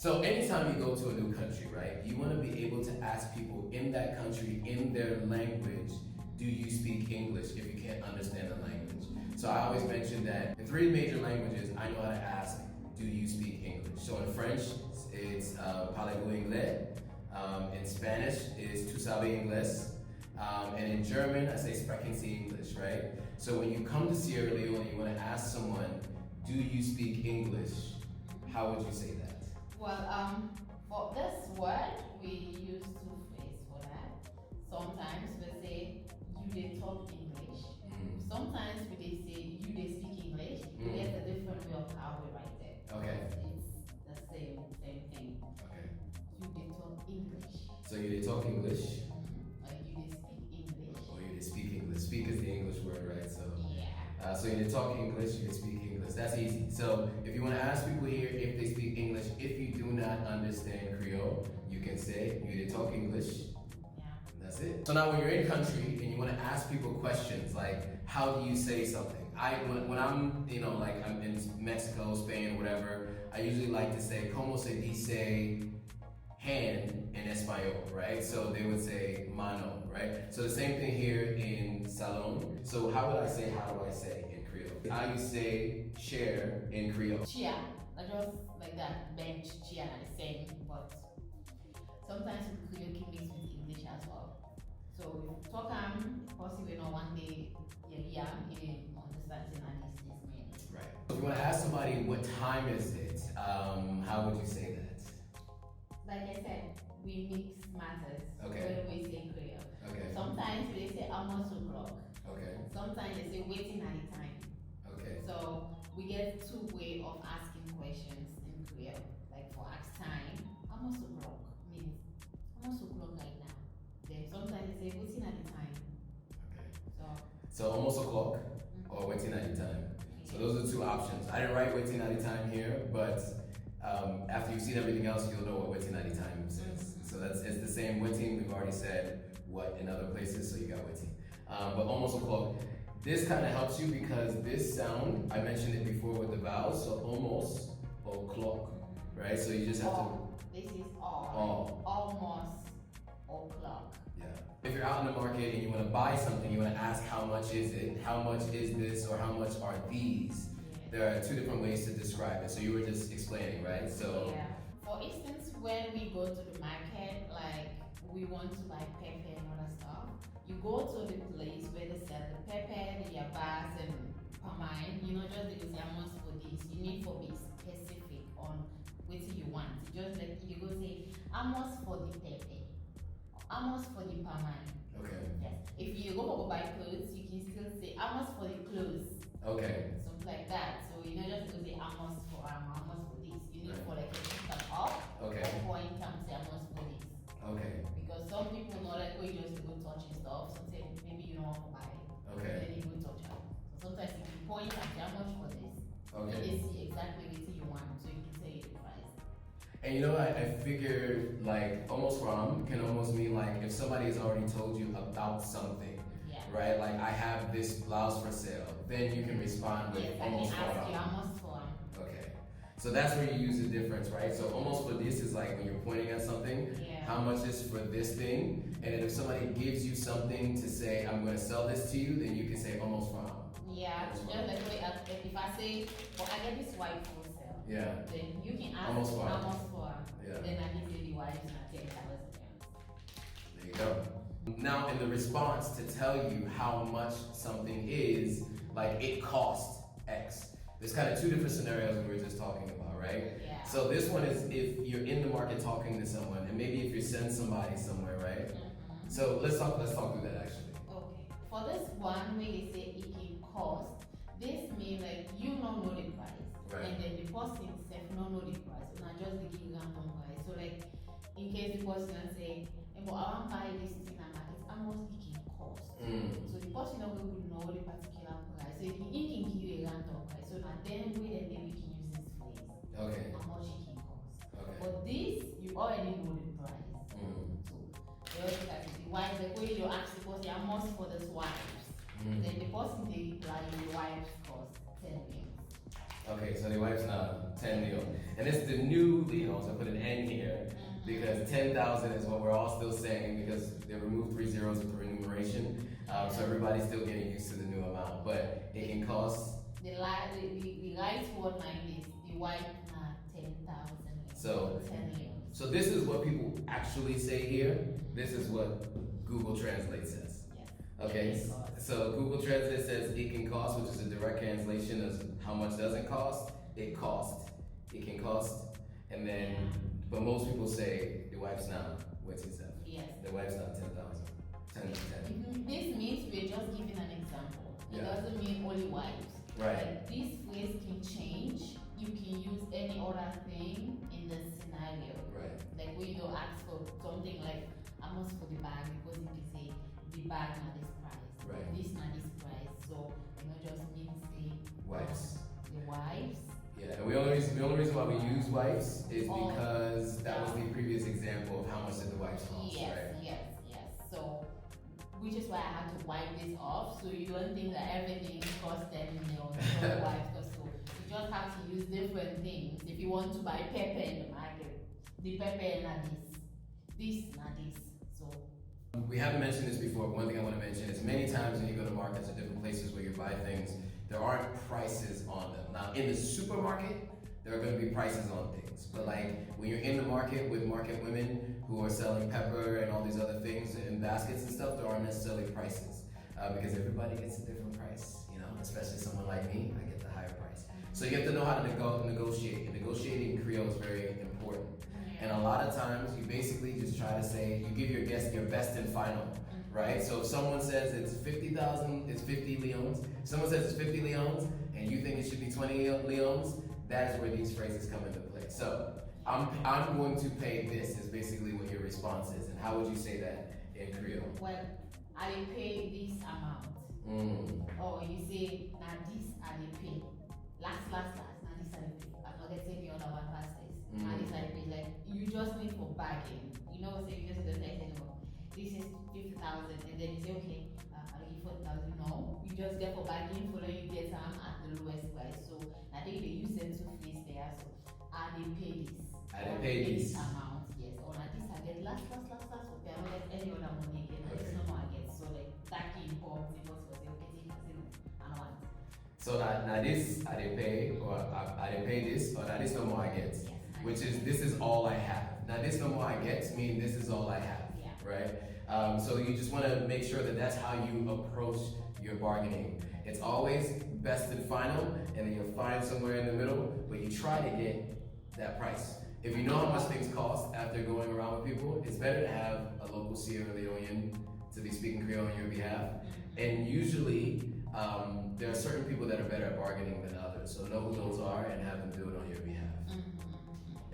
So anytime you go to a new country, right, you want to be able to ask people in that country, in their language, do you speak English if you can't understand the language? So I always mention that in 3 major languages, I know how to ask, do you speak English? So in French, it's parlez-vous anglais. In Spanish, it's tu sabes inglés. And in German, I say sprechen Sie English, right? So when you come to Sierra Leone and you want to ask someone, do you speak English? How would you say that? Well, for this word, we use 2 phrases for that. Sometimes we say, you they talk English. Sometimes we say, you they speak English. There's a different way of how we write it. Okay. It's the same thing. Okay. You they talk English. So you they talk English? Or you they speak English. Or you they speak English. Speak is the English word, right? So yeah. So you they talk English, you they speak English. That's easy. So if you want to ask people here if they speak English, if you do not understand Creole, you can say you they talk English. Yeah. That's it. So now when you're in country and you want to ask people questions like, how do you say something? When I'm, like I'm in Mexico, Spain, whatever, I usually like to say, como se dice hand in Espanol, right? So they would say mano, right? So the same thing here in salon. So how do I say in Creole? How do you say chair in Creole? Chair, just like that, bench, chair, the same, but sometimes we Creole can mix with English as well. So we talk possibly not one day, yeah, in understanding and listening. Right. If you want to ask somebody what time is it, how would you say that? Like I said, we mix matters. Okay. When we say Creole. Okay. Sometimes they say almost o'clock. Okay. Sometimes they say waiting at the time. Okay. So we get 2 ways of asking questions in Creole. Like for ask time, almost o'clock means almost o'clock right now. Then sometimes they say waiting at the time. Okay. So almost o'clock or waiting at the time. So those are 2 options. I didn't write waiting at the time here, but after you've seen everything else, you'll know what waiting at the time says. So it's the same waiting. We've already said what in other places, so you got waiting. But almost o'clock. This kind of helps you because this sound, I mentioned it before with the vowels, so almost o'clock, right? So you just have to. This is all. Almost o'clock. Yeah. If you're out in the market and you want to buy something, you want to ask how much is it, how much is this, or how much are these? There are 2 different ways to describe it. So you were just explaining, right? So yeah. For instance, when we go to the market, like we want to buy pepper and other stuff, you go to the place where they sell the pepper, the yabas and pamine. Just because how much for this, you need to be specific on what you want. Just like you go say how much for the pepper, how much for the pamine. okay. Yes. If you go for buy clothes, you can still say how much for the clothes. Okay. Something like that. So just to say how much for this. You need for like a step up. Okay. Or point time say how much for this. Okay. Because some people know like when you just go touching stuff, sometimes maybe you don't want to buy it. Okay. Then you go touch it. So sometimes if you point and say how much for this, Okay. they see exactly what you want, so you can say the price. And I figured like almost from can almost mean like if somebody has already told you about something, right? Like I have this blouse for sale, then you can respond with almost I can ask from. you almost for. Okay. So that's where you use the difference, right? So almost for this is like when you're pointing at something, how much is for this thing? And then if somebody gives you something to say, I'm going to sell this to you, then you can say almost from. Yeah, just like if I say, well, I get this wife for sale. Yeah. Then you can ask almost for. Almost for. Yeah. Then I can say the wife is not 10,000. There you go. Now in the response to tell you how much something is, like it costs X. There's kind of 2 different scenarios we were just talking about, right? Yeah. So this one is if you're in the market talking to someone, and maybe if you send somebody somewhere, right? So let's talk through that actually. Okay. For this one, when they say it can cost, this means like you don't know the price, Right. and then the person itself don't know the price, and I just give random price. So like in case the person say, but I want to buy this thing at market, how much it can cost. So the person will know the particular price. So he can give you a random price. So now then we can use this phrase. Okay. How much it can cost. Okay. But this you already know the price. So you also have to see why the way you ask the person how much for this wives. Then the person they reply the wives cost 10 million. Okay, so the wife's now 10 Leon. And it's the new Leons. I put an N here because 10,000 is what we're all still saying because they removed 3 zeros with the remuneration. So everybody's still getting used to the new amount. But it can cost. The right word like this, the white 10,000. So, 10 Leons. So this is what people actually say here. This is what Google Translate says. Yes. Okay, so Google Translate says it can cost, which is a direct translation of how much doesn't cost. It cost. It can cost. And then, but most people say the wife's now, what's it say? Yes. The wife's now 10,000. 10 to 10. This means we're just giving an example. It doesn't mean only wives. Right. Like, this phrase can change. You can use any other thing in the scenario. Right. Like when you ask for something like how much for the bag, because you can say the bag not this price. Right. This not this price. So just means the Wives. The wives. Yeah, and the only reason why we use wives is because that was the previous example of how much did the wives cost, Yes, right? yes. So which is why I had to wipe this off, so you don't think that everything costs 10 million for the wives. So you just have to use different things. If you want to buy pepper in the market, the pepper not this not this. So we haven't mentioned this before, but one thing I want to mention is many times when you go to markets or different places where you buy things, there aren't prices on them. Now in the supermarket, there are going to be prices on things. But like when you're in the market with market women who are selling pepper and all these other things in baskets and stuff, there aren't necessarily prices because everybody gets a different price, especially someone like me, I get the higher price. So you have to know how to negotiate. And negotiating in Creole is very important. And a lot of times you basically just try to say, you give your guest your best and final, right? So if someone says it's 50,000, it's 50 Leons. Someone says it's 50 Leons and you think it should be 20 Leons, that is where these phrases come into play. So I'm going to pay this is basically what your response is. And how would you say that in Creole? Well, I pay this amount. Or you say, now this I pay. Last, now this I pay. I'm not getting the other one past this. Now this I pay. Like, you just need for bargain. So you just don't say, no, this is 50,000, and then you say, okay, I'll give 40,000. No, you just get for bargain, for you get some at the lowest price. So I think they use them to face there. So I pay this. I pay this amount, yes. Or now this I get last. So I don't get any other money again. This no more I get. So like that can import it was for say, okay, take I don't want. So now this I didn't pay, or I didn't pay this, or now this no more I get. Yes. Which is this is all I have. Now this no more I get mean this is all I have, right? So you just want to make sure that that's how you approach your bargaining. It's always best and final, and then you'll find somewhere in the middle, but you try to get that price. If you know how much things cost after going around with people, it's better to have a local Sierra Leonean to be speaking Creole on your behalf. And usually, there are certain people that are better at bargaining than others. So know who those are and have them do it on your behalf.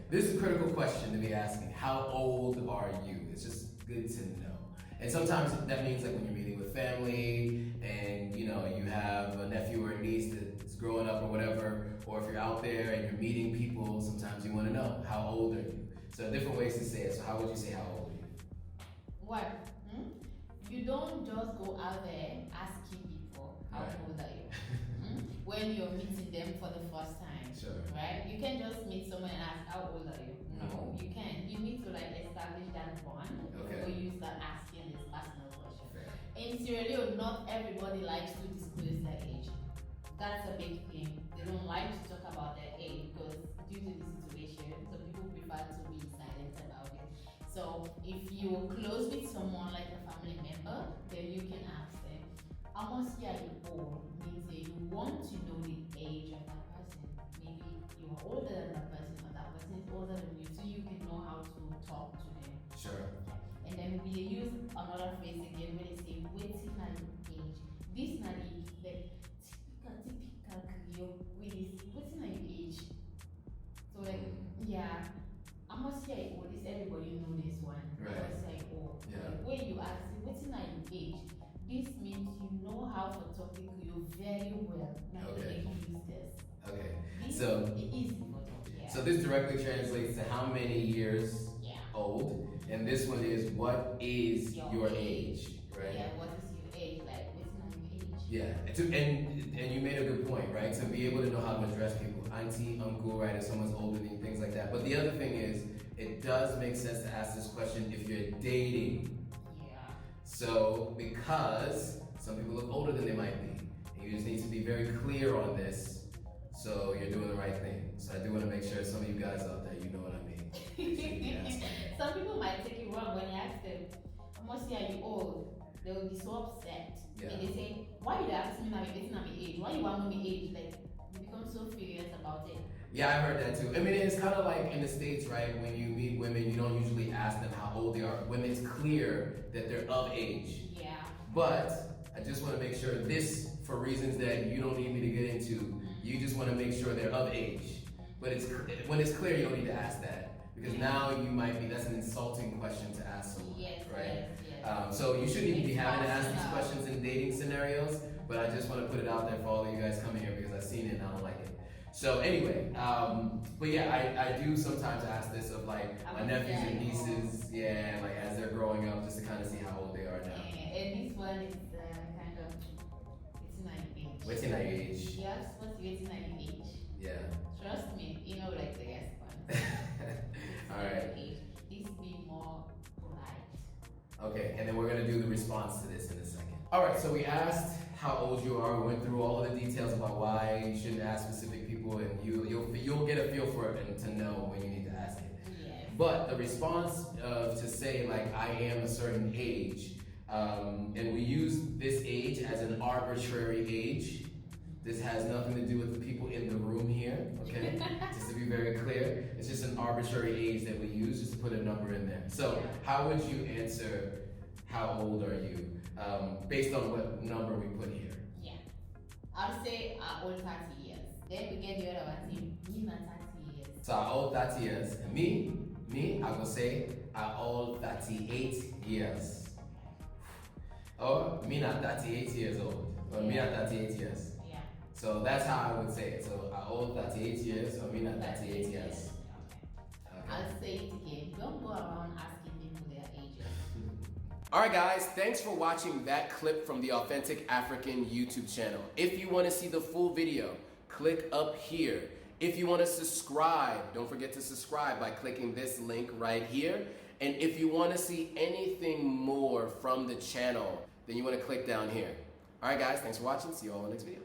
This is a critical question to be asking. How old are you? It's just good to know. And sometimes that means like when you're meeting with family and you have a nephew or a niece that's growing up or whatever, or if you're out there and you're meeting people, sometimes you want to know how old are you. So different ways to say it. So how would you say how old are you? What? You don't just go out there asking people how old are you when you're meeting them for the first time. Sure. Right? You can't just meet someone and ask how old are you. No, you can't. You need to establish that bond before you start asking this personal question. Fair. In Sierra Leone, not everybody likes to disclose their age. That's a big thing. They don't like to talk about their age because due to the situation, so people prefer to be silent about it. So if you're close with someone like a family member, then you can ask them, how much are you old? Means that you want to know the age of that person. Maybe you are older than that person, or that person is older than you, so you can know how to talk to them. Sure. And then we use another phrase again when they say, waiting at age. This na the typical Creole way they say, waiting at age. So like, how much are you old? This everybody know this one. Right. How much are you old? Like, when you ask, waiting at age, this means you know how to talk to Creole very well. Okay. You use this. Okay. This So is easy for them. Yeah. So this directly translates to how many years old, and this one is what is your age, right? Yeah, what is your age? Like, what's not your age? Yeah, and you made a good point, right? To be able to know how to address people, auntie, uncle, right? If someone's older than you, things like that. But the other thing is, it does make sense to ask this question if you're dating. Yeah. So, because some people look older than they might be, and you just need to be very clear on this, so you're doing the right thing. So I do want to make sure some of you guys out there, you know what I mean. Some people might take it wrong when you ask them, "How much are you old?" They will be so upset. Yeah. And they say, "Why you ask me now? It's not my age. Why you want me age?" Like you become so furious about it. Yeah, I heard that too. I mean, it's kind of like in the States, right? When you meet women, you don't usually ask them how old they are when it's clear that they're of age. Yeah. But I just want to make sure this, for reasons that you don't need me to get into, you just want to make sure they're of age. But when it's clear, you don't need to ask that. Because now you might be, that's an insulting question to ask someone, Yes, right? yes. So you shouldn't even be having to ask these questions in dating scenarios, but I just want to put it out there for all of you guys coming here because I've seen it and I don't like it. So anyway, but yeah, I do sometimes ask this of like my nephews and nieces, yeah, like as they're growing up, just to kind of see how old they are now. And this one is kind of, it's not your age. What's in our age? You're supposed to be waiting at your age. Yeah. Trust me, you know, like the yes one. All right. Please be more polite. Okay, and then we're gonna do the response to this in a second. All right, so we asked how old you are. We went through all of the details about why you shouldn't ask specific people, and you'll get a feel for it and to know when you need to ask it. Yes. But the response to say like I am a certain age, and we use this age as an arbitrary age. This has nothing to do with the people in the room here, okay? Just to be very clear, it's just an arbitrary age that we use just to put a number in there. So how would you answer how old are you based on what number we put here? Yeah. I'll say old 30 years. Then we get the other one, say, me not 30 years. So I old 30 years. And me, I will say I old 38 years. Or me not 38 years old. Or me not 38 years. Yeah. So that's how I would say it. So I old 38 years or me not 38 years. Okay. I'll say it again. Don't go around asking people their ages. Alright guys, thanks for watching that clip from the Authentic African YouTube channel. If you want to see the full video, click up here. If you want to subscribe, don't forget to subscribe by clicking this link right here. And if you want to see anything more from the channel, then you want to click down here. Alright guys, thanks for watching. See you all in the next video.